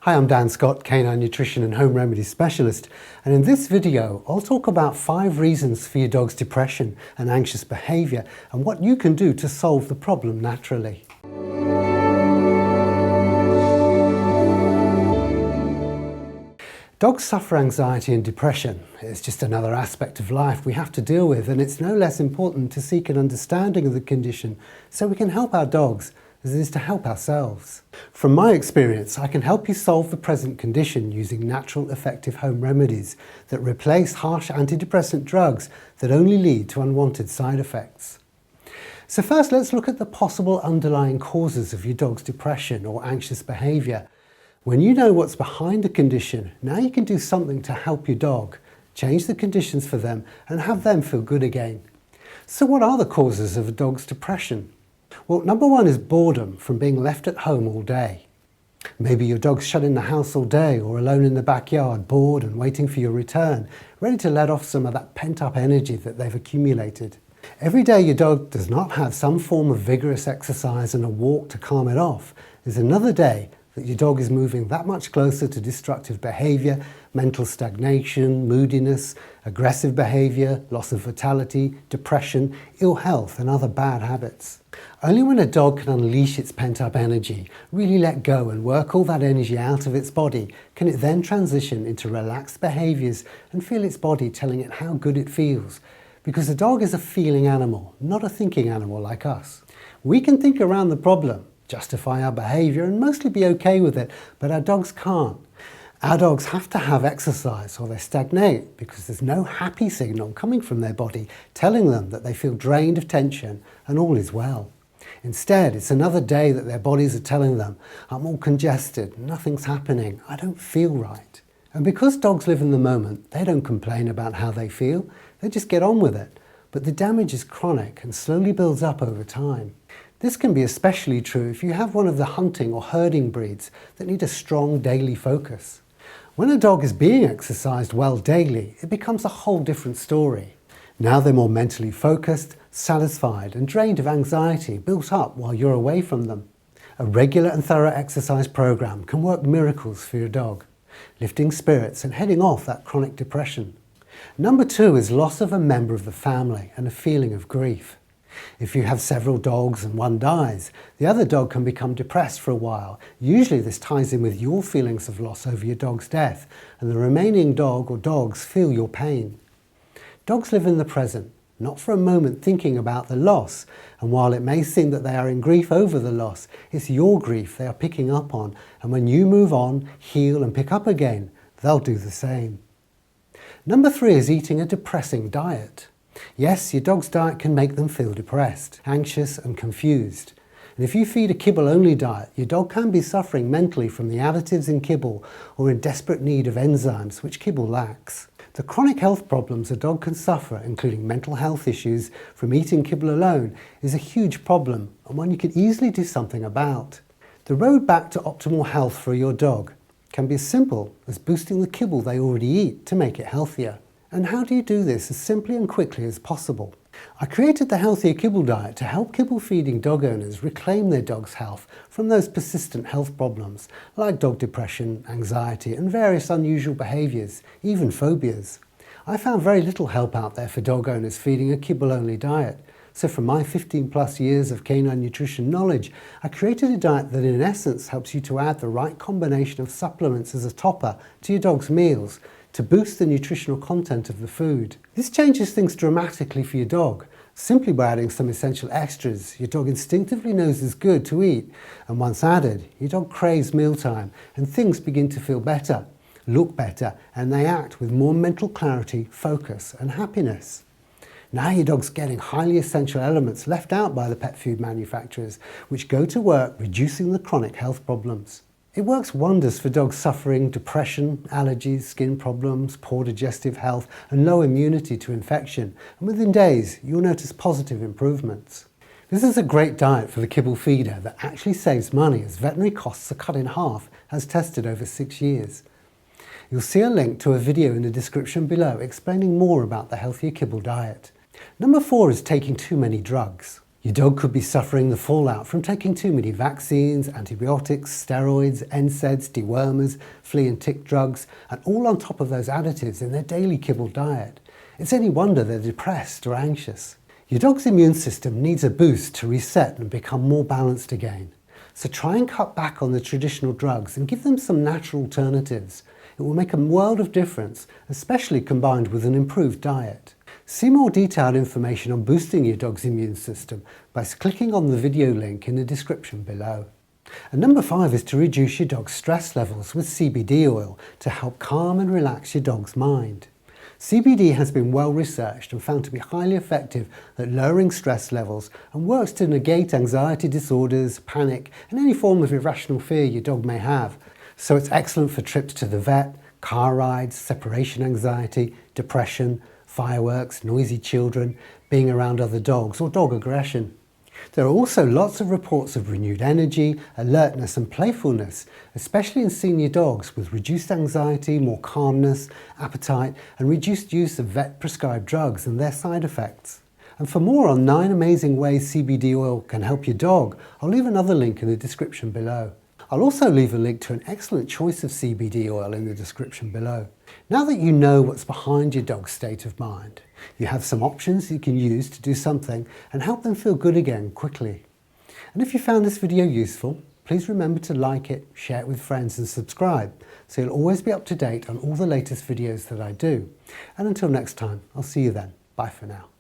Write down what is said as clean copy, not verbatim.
Hi, I'm Dan Scott, canine nutrition and home remedy specialist, and in this video I'll talk about 5 reasons for your dog's depression and anxious behaviour and what you can do to solve the problem naturally. Dogs suffer anxiety and depression. It's just another aspect of life we have to deal with, and it's no less important to seek an understanding of the condition so we can help our dogs as it is to help ourselves. From my experience, I can help you solve the present condition using natural, effective home remedies that replace harsh antidepressant drugs that only lead to unwanted side effects. So first, let's look at the possible underlying causes of your dog's depression or anxious behaviour. When you know what's behind the condition, now you can do something to help your dog, change the conditions for them and have them feel good again. So what are the causes of a dog's depression? Well, number 1 is boredom from being left at home all day. Maybe your dog's shut in the house all day or alone in the backyard, bored and waiting for your return, ready to let off some of that pent-up energy that they've accumulated. Every day your dog does not have some form of vigorous exercise and a walk to calm it off is another day that your dog is moving that much closer to destructive behaviour, mental stagnation, moodiness, aggressive behaviour, loss of vitality, depression, ill health and other bad habits. Only when a dog can unleash its pent-up energy, really let go and work all that energy out of its body, can it then transition into relaxed behaviours and feel its body telling it how good it feels. Because a dog is a feeling animal, not a thinking animal like us. We can think around the problem, justify our behaviour and mostly be okay with it, but our dogs can't. Our dogs have to have exercise or they stagnate because there's no happy signal coming from their body telling them that they feel drained of tension and all is well. Instead, it's another day that their bodies are telling them, I'm all congested, nothing's happening, I don't feel right. And because dogs live in the moment, they don't complain about how they feel, they just get on with it. But the damage is chronic and slowly builds up over time. This can be especially true if you have one of the hunting or herding breeds that need a strong daily focus. When a dog is being exercised well daily, it becomes a whole different story. Now they're more mentally focused, satisfied and drained of anxiety built up while you're away from them. A regular and thorough exercise program can work miracles for your dog, lifting spirits and heading off that chronic depression. Number 2 is loss of a member of the family and a feeling of grief. If you have several dogs and one dies, the other dog can become depressed for a while. Usually this ties in with your feelings of loss over your dog's death, and the remaining dog or dogs feel your pain. Dogs live in the present, not for a moment thinking about the loss, and while it may seem that they are in grief over the loss, it's your grief they are picking up on, and when you move on, heal and pick up again, they'll do the same. Number 3 is eating a depressing diet. Yes, your dog's diet can make them feel depressed, anxious and confused. And if you feed a kibble-only diet, your dog can be suffering mentally from the additives in kibble or in desperate need of enzymes which kibble lacks. The chronic health problems a dog can suffer, including mental health issues from eating kibble alone, is a huge problem and one you can easily do something about. The road back to optimal health for your dog can be as simple as boosting the kibble they already eat to make it healthier. And how do you do this as simply and quickly as possible? I created the Healthier Kibble Diet to help kibble-feeding dog owners reclaim their dog's health from those persistent health problems like dog depression, anxiety and various unusual behaviours, even phobias. I found very little help out there for dog owners feeding a kibble-only diet. So from my 15+ years of canine nutrition knowledge, I created a diet that in essence helps you to add the right combination of supplements as a topper to your dog's meals to boost the nutritional content of the food. This changes things dramatically for your dog. Simply by adding some essential extras, your dog instinctively knows is good to eat, and once added, your dog craves mealtime and things begin to feel better, look better, and they act with more mental clarity, focus and happiness. Now your dog's getting highly essential elements left out by the pet food manufacturers, which go to work reducing the chronic health problems. It works wonders for dogs suffering depression, allergies, skin problems, poor digestive health and low immunity to infection, and within days you'll notice positive improvements. This is a great diet for the kibble feeder that actually saves money as veterinary costs are cut in half as tested over 6 years. You'll see a link to a video in the description below explaining more about the Healthier Kibble Diet. Number 4 is taking too many drugs. Your dog could be suffering the fallout from taking too many vaccines, antibiotics, steroids, NSAIDs, dewormers, flea and tick drugs, and all on top of those additives in their daily kibble diet. It's any wonder they're depressed or anxious. Your dog's immune system needs a boost to reset and become more balanced again. So try and cut back on the traditional drugs and give them some natural alternatives. It will make a world of difference, especially combined with an improved diet. See more detailed information on boosting your dog's immune system by clicking on the video link in the description below. And number 5 is to reduce your dog's stress levels with CBD oil to help calm and relax your dog's mind. CBD has been well researched and found to be highly effective at lowering stress levels and works to negate anxiety disorders, panic, and any form of irrational fear your dog may have. So it's excellent for trips to the vet, car rides, separation anxiety, depression, fireworks, noisy children, being around other dogs, or dog aggression. There are also lots of reports of renewed energy, alertness and playfulness, especially in senior dogs with reduced anxiety, more calmness, appetite and reduced use of vet-prescribed drugs and their side effects. And for more on 9 amazing ways CBD oil can help your dog, I'll leave another link in the description below. I'll also leave a link to an excellent choice of CBD oil in the description below. Now that you know what's behind your dog's state of mind, you have some options you can use to do something and help them feel good again quickly. And if you found this video useful, please remember to like it, share it with friends and subscribe so you'll always be up to date on all the latest videos that I do. And until next time, I'll see you then. Bye for now.